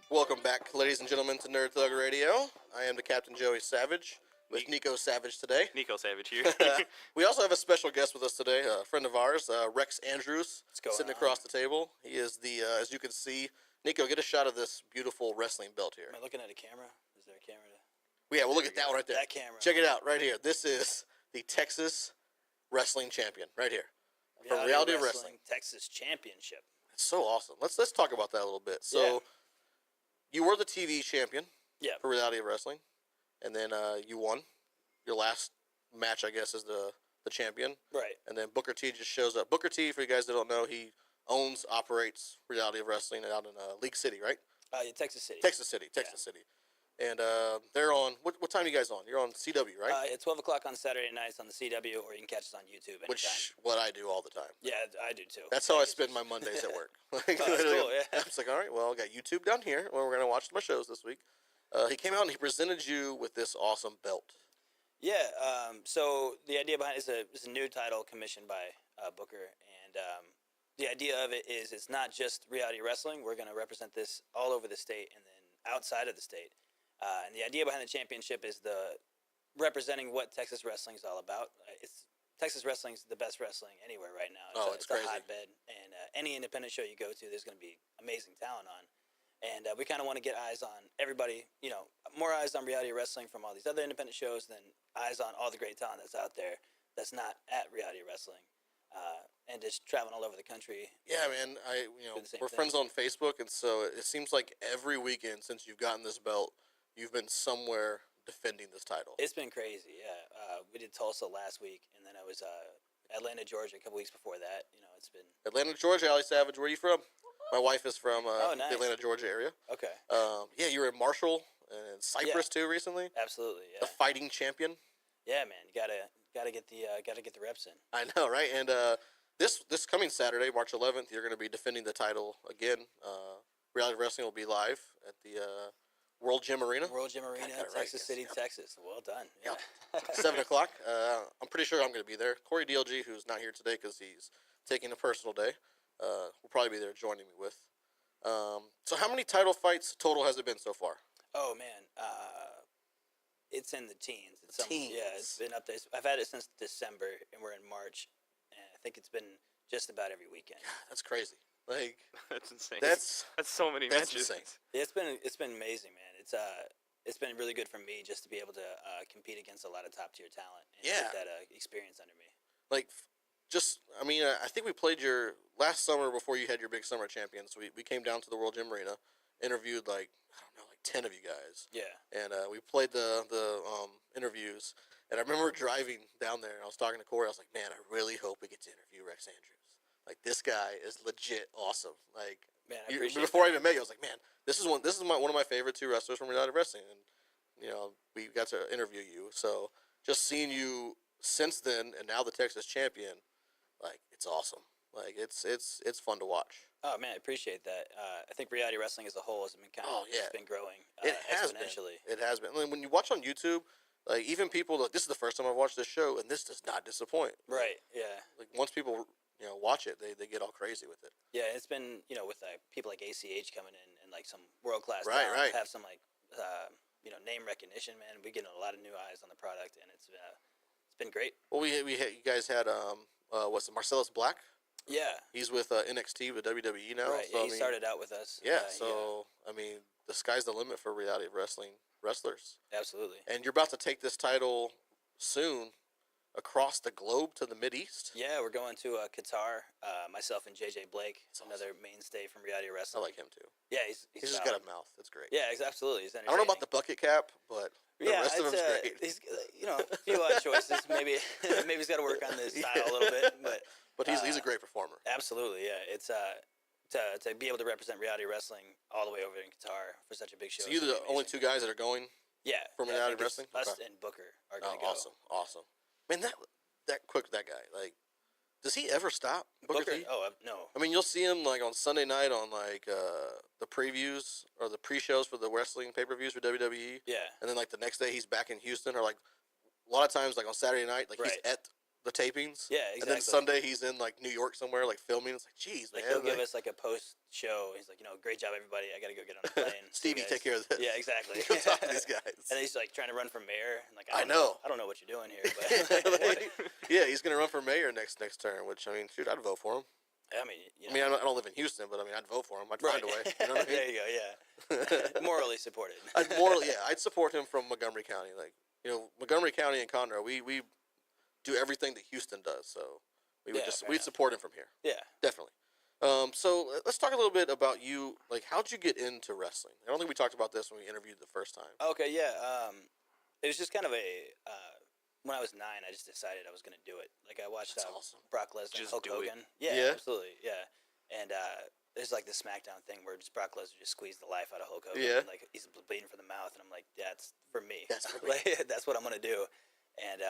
Welcome back, ladies and gentlemen, to Nerd Thug Radio. I am the Captain Joey Savage with Nico Savage today. Nico Savage here. We also have a special guest with us today, a friend of ours, Rex Andrews, sitting across the table. He is the, as you can see, Nico, get a shot of this beautiful wrestling belt here. Am I looking at a camera? Is there a camera? Yeah, we'll look at that one right there. That camera. Check it out right here. This is the Texas Wrestling Champion right here. From Reality Wrestling. Texas Championship. It's so awesome. Let's talk about that a little bit. So, you were the TV champion for Reality Wrestling, and then you won your last match, I guess, as the champion. Right. And then Booker T just shows up. Booker T, for you guys that don't know, he operates Reality Wrestling out in League City, right? Yeah, Texas City. Texas City. And they're on, what time are you guys on? You're on CW, right? At 12 o'clock on Saturday nights on the CW, or you can catch us on YouTube anytime. Which, what I do all the time. Yeah, I do too. That's how I spend my Mondays at work. Like, that's cool, yeah. I'm just like, all right, well, I got YouTube down here where we're going to watch my shows this week. He came out and he presented you with this awesome belt. Yeah, so the idea behind it is a new title commissioned by Booker, and the idea of it is it's not just Reality Wrestling. We're going to represent this all over the state and then outside of the state. And the idea behind the championship is the representing what Texas wrestling is all about. Texas wrestling is the best wrestling anywhere right now. It's crazy. A hotbed, and any independent show you go to, there's going to be amazing talent on. And we kind of want to get eyes on everybody, more eyes on Reality Wrestling from all these other independent shows than eyes on all the great talent that's out there that's not at Reality Wrestling, and just traveling all over the country. Yeah, man. We're friends on Facebook, and so it seems like every weekend since you've gotten this belt, you've been somewhere defending this title. It's been crazy, yeah. We did Tulsa last week, and then I was Atlanta, Georgia a couple weeks before that. It's been... Atlanta, Georgia. Ali Savage, where are you from? My wife is from nice. the Atlanta, Georgia area. Okay. Yeah, you were in Marshall and Cypress too recently. Absolutely, yeah. The fighting champion. Yeah, man, you gotta get the reps in. I know, right? And this coming Saturday, March 11th, you're going to be defending the title again. Reality Wrestling will be live at the World Gym Arena. World Gym Arena, Texas City, Texas. Well done. Yeah. 7 o'clock. I'm pretty sure I'm going to be there. Corey DLG, who's not here today because he's taking a personal day, will probably be there joining me with. So how many title fights total has it been so far? Oh, man. It's in the teens. Teens? Yeah, it's been up there. I've had it since December, and we're in March. And I think it's been just about every weekend. God, that's crazy. Like, that's insane. That's so many matches. Insane. It's been amazing, man. It's been really good for me just to be able to compete against a lot of top tier talent and get that experience under me. Like, I think we played your last summer before you had your big summer champions. We came down to the World Gym Arena, interviewed like 10 of you guys. Yeah. And we played the interviews. And I remember driving down there and I was talking to Corey. I was like, man, I really hope we get to interview Rex Andrews. Like, this guy is legit awesome. Like, man, I appreciate before I even met you, I was like, man, this is one of my favorite two wrestlers from Reality Wrestling, and we got to interview you. So just seeing you since then, and now the Texas champion, like, it's awesome. Like, it's fun to watch. Oh man, I appreciate that. I think Reality Wrestling as a whole has been it's been growing exponentially. It has been. I mean, when you watch on YouTube, like, even people, like, this is the first time I've watched this show, and this does not disappoint. Right. Yeah. Like, once people watch it, they get all crazy with it. Yeah, it's been, with people like ACH coming in and like some world-class talent, have some like, name recognition, man. We get a lot of new eyes on the product, and it's been great. Well, you guys had, what's it, Marcellus Black? Yeah. He's with NXT with WWE now. Right, so, he started out with us. Yeah, I mean, the sky's the limit for Reality Wrestling wrestlers. Absolutely. And you're about to take this title soon across the globe to the Mideast. Yeah, we're going to Qatar. Myself and JJ Blake, another mainstay from Reality Wrestling. I like him too. Yeah, he's just got a mouth. That's great. Yeah, absolutely. He's I don't know about the bucket cap, but the rest of him's great. He's a few odd choices. Maybe he's got to work on this style a little bit, but he's a great performer. Absolutely, yeah. It's to be able to represent Reality Wrestling all the way over in Qatar for such a big show. So you're the only two guys that are going. Yeah, from Reality Wrestling. Us and Booker are going to go. Awesome. Man, that guy, like, does he ever stop? Booker? Oh, no. I mean, you'll see him, like, on Sunday night on, like, the previews or the pre-shows for the wrestling pay-per-views for WWE. Yeah. And then, like, the next day he's back in Houston, or, like, a lot of times, like, on Saturday night, like, he's at the tapings. Yeah, exactly. And then Sunday he's in like New York somewhere, like filming. It's like, geez, like man. he'll give us like a post show. He's like, great job, everybody. I gotta go get on a plane. Stevie, take care of this. Yeah, exactly. Go talk to these guys. And then he's like trying to run for mayor. And like, I know. I don't know what you're doing here, but yeah, he's gonna run for mayor next term. Which I mean, shoot, I'd vote for him. I mean, I don't live in Houston, but I mean, I'd vote for him. I'd find a way. You know what I mean? There you go. Yeah. Morally supported. I'd support him from Montgomery County. Like, Montgomery County and Conroe, we do everything that Houston does. So we'd support him from here. Yeah, definitely. So let's talk a little bit about you. Like, how'd you get into wrestling? I don't think we talked about this when we interviewed the first time. Okay, yeah. It was just kind of when I was 9, I just decided I was going to do it. Like, I watched awesome. Brock Lesnar and Hulk Hogan. Yeah, absolutely, yeah. And there's like the SmackDown thing where just Brock Lesnar just squeezed the life out of Hulk Hogan. Yeah. And, like, he's bleeding from the mouth, and I'm like, that's for me. That's for me. That's what I'm going to do. And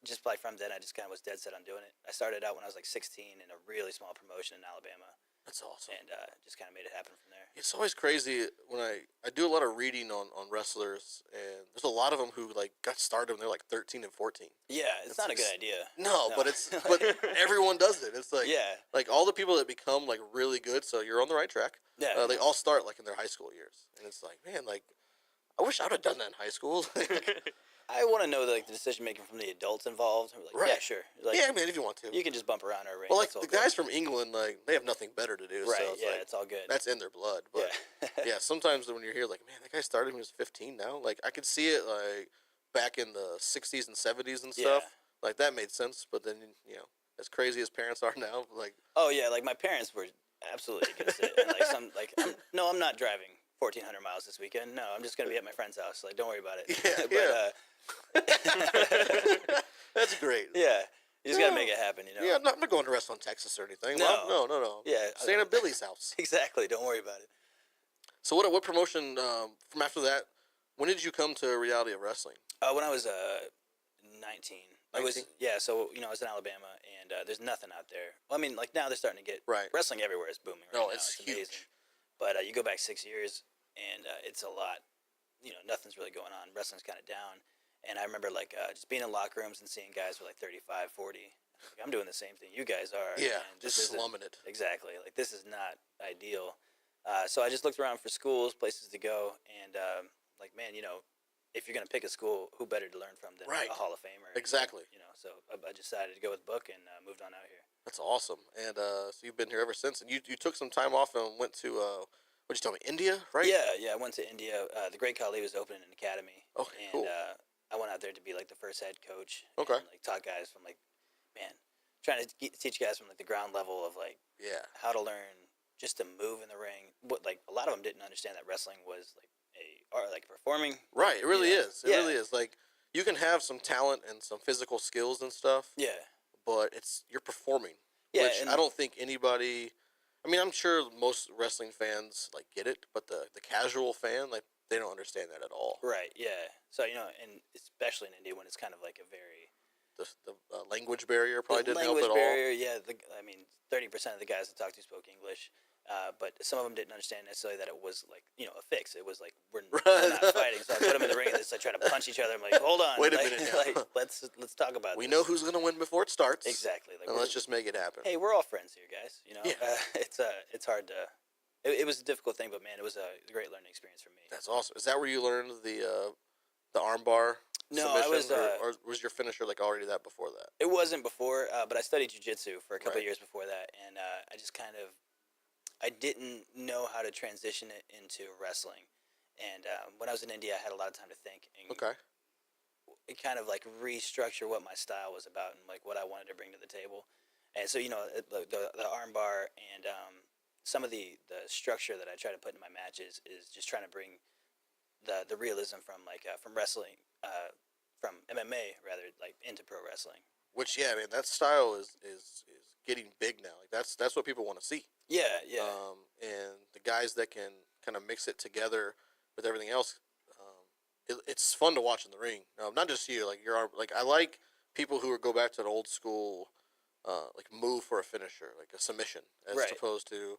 just like from then, I just kind of was dead set on doing it. I started out when I was like 16 in a really small promotion in Alabama. That's awesome. And just kind of made it happen from there. It's always crazy when I do a lot of reading on wrestlers, and there's a lot of them who like got started when they're like 13 and 14. Yeah, it's not a good idea. No, but but everyone does it. It's like like all the people that become like really good. So you're on the right track. Yeah, they all start like in their high school years, and it's like, man, like I wish I would have done that in high school. I want to know like the decision making from the adults involved. Like, right. Yeah, sure. Like, yeah, man, if you want to, you can just bump around our ring. Well, like the guys from England, like they have nothing better to do. Right. So it's yeah, like, it's all good. That's in their blood. But yeah, sometimes when you're here, like, man, that guy started when he was 15. Now, like I could see it like back in the 60s and 70s and stuff. Yeah. Like that made sense. But then as crazy as parents are now, like oh yeah, like my parents were absolutely against it. And like I'm not driving 1,400 miles this weekend. No, I'm just gonna be at my friend's house. Like, don't worry about it. Yeah, but, that's great. Yeah, you just gotta make it happen. Yeah, I'm not going to Wrestling Texas or anything. No. Yeah, staying at Billy's house. Exactly. Don't worry about it. So what promotion from after that? When did you come to Reality of Wrestling? When I was 19. I was So I was in Alabama, and there's nothing out there. Well, I mean, like now they're starting to get wrestling everywhere is booming. Right now. It's huge. Amazing. But you go back 6 years, and it's a lot. Nothing's really going on. Wrestling's kind of down. And I remember just being in locker rooms and seeing guys with like 35, 40. Like, I'm doing the same thing you guys are. Yeah, and just slumming it. Exactly. Like this is not ideal. So I just looked around for schools, places to go, and like, man, if you're gonna pick a school, who better to learn from than a Hall of Famer? Exactly. So I decided to go with Book and moved on out here. That's awesome. And so you've been here ever since. And you took some time off and went to what'd you tell me, India, right? Yeah. I went to India. The Great Khali was opening an academy. Okay, and, cool. I went out there to be like the first head coach. Okay. And, like taught guys from trying to teach guys from like the ground level of how to learn just to move in the ring. But like a lot of them didn't understand that wrestling was like performing. Right. It really is. It really is. Like you can have some talent and some physical skills and stuff. Yeah. But you're performing. Yeah. Which I don't think anybody. I mean, I'm sure most wrestling fans get it, but the casual fan they don't understand that at all. Right. Yeah. So and especially in India when it's kind of like a very the language barrier probably didn't help at all. Language barrier, yeah. 30% of the guys I talked to spoke English, but some of them didn't understand necessarily that it was a fix. It was like we're not fighting. So I put them in the ring and they try to punch each other. I'm like, hold on, wait a minute. Let's talk about. We know who's gonna win before it starts. Exactly. And let's just make it happen. Hey, we're all friends here, guys. Yeah. It's hard to. It was a difficult thing, but man, it was a great learning experience for me. That's awesome. Is that where you learned the armbar? No, I was. Or was your finisher already that before that? It wasn't before, but I studied jiu-jitsu for a couple of years before that, and I just I didn't know how to transition it into wrestling. And when I was in India, I had a lot of time to think. And it kind of restructure what my style was about and what I wanted to bring to the table. And so the armbar and some of the structure that I try to put in my matches is just trying to bring the realism from from wrestling. From MMA rather into pro wrestling. Which man, that style is getting big now. That's what people want to see. Yeah. And the guys that can kind of mix it together with everything else, it's fun to watch in the ring. Not just you. I like people who go back to an old school, move for a finisher, like a submission, as opposed to.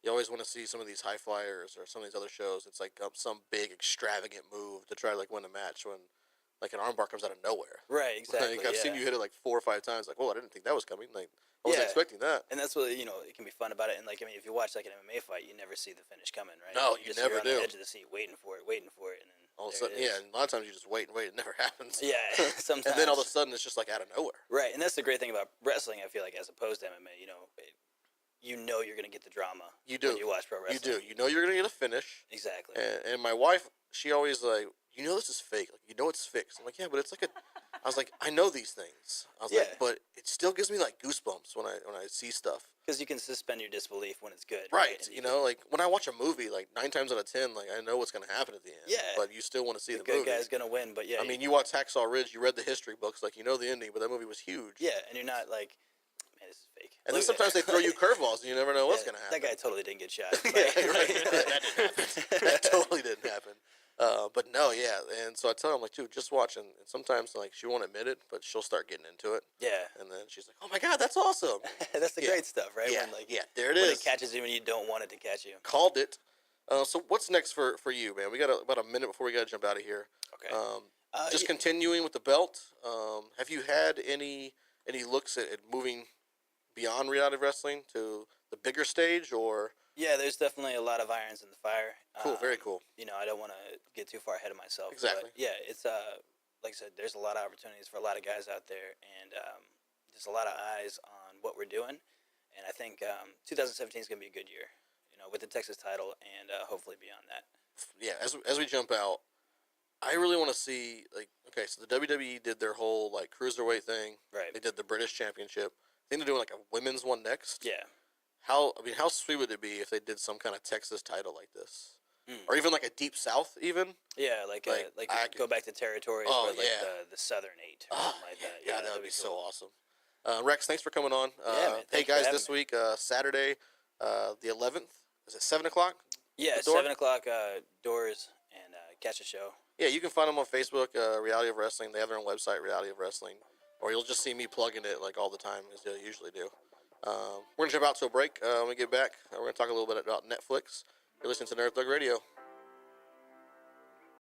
You always want to see some of these high flyers or some of these other shows. It's some big extravagant move to try to win a match when. like an armbar comes out of nowhere. Right, exactly. Like, I've seen you hit it like 4 or 5 times. Like, I didn't think that was coming. Like, I wasn't expecting that. And that's what, it can be fun about it. And, like, I mean, if you watch, like, an MMA fight, you never see the finish coming, right? No, you never you're do. on the edge of the seat waiting for it, and then all of a sudden, and a lot of times you just wait and wait. It never happens. Yeah, sometimes. And then all of a sudden, it's just, like, out of nowhere. Right, and that's the great thing about wrestling, I feel like, as opposed to MMA. You're going to get the drama. You do. When you watch pro wrestling. You do. You know you're going to get a finish. Exactly. And my wife, she always, like, this is fake. Like, it's fixed. I'm like, yeah, but it's like I was like, I know these things. I was like, but it still gives me, like, goosebumps when I see stuff. Because you can suspend your disbelief when it's good. Right. Like, when I watch a movie, like, 9 times out of 10, like, I know what's going to happen at the end. Yeah. But you still want to see the good movie. guy's going to win, but yeah. I mean, you watch Hacksaw Ridge, you read the history books, like, the ending, but that movie was huge. Yeah, and you're not like, man, this is fake. And then sometimes they throw you curveballs, and you never know what's going to happen. That guy totally didn't get shot. Yeah, right. That didn't happen. That totally didn't happen. But no, yeah, and so I tell her, I'm like, dude, just watch, and sometimes, like, she won't admit it, but she'll start getting into it. Yeah. And then she's like, oh my God, that's awesome. That's the great stuff, right? Yeah, When, there it when is. it catches you when you don't want it to catch you. Called it. So what's next for you, man? We got about a minute before we got to jump out of here. Okay. Just continuing with the belt, have you had any looks at moving beyond reality wrestling to the bigger stage, or? Yeah, there's definitely a lot of irons in the fire. Cool, very cool. I don't want to get too far ahead of myself. Exactly. But yeah, it's like I said, there's a lot of opportunities for a lot of guys out there, and there's a lot of eyes on what we're doing. And I think 2017 is going to be a good year, with the Texas title and hopefully beyond that. Yeah, as we jump out, I really want to see, like, okay, so the WWE did their whole, like, cruiserweight thing. Right. They did the British Championship. I think they're doing, like, a women's one next. Yeah. How sweet would it be if they did some kind of Texas title like this? Or even, like, a Deep South, even? Yeah, like go back to territories where, like, the Southern 8 or something like that. Yeah, that would be cool. So awesome. Rex, thanks for coming on. Hey, guys, this week, Saturday, the 11th, is it 7 o'clock? Yeah, 7 o'clock doors, and catch a show. Yeah, you can find them on Facebook, Reality of Wrestling. They have their own website, Reality of Wrestling. Or you'll just see me plugging it, like, all the time, as I usually do. We're going to jump out to a break. When we get back, we're going to talk a little bit about Netflix. You're listening to Nerd Thug Radio.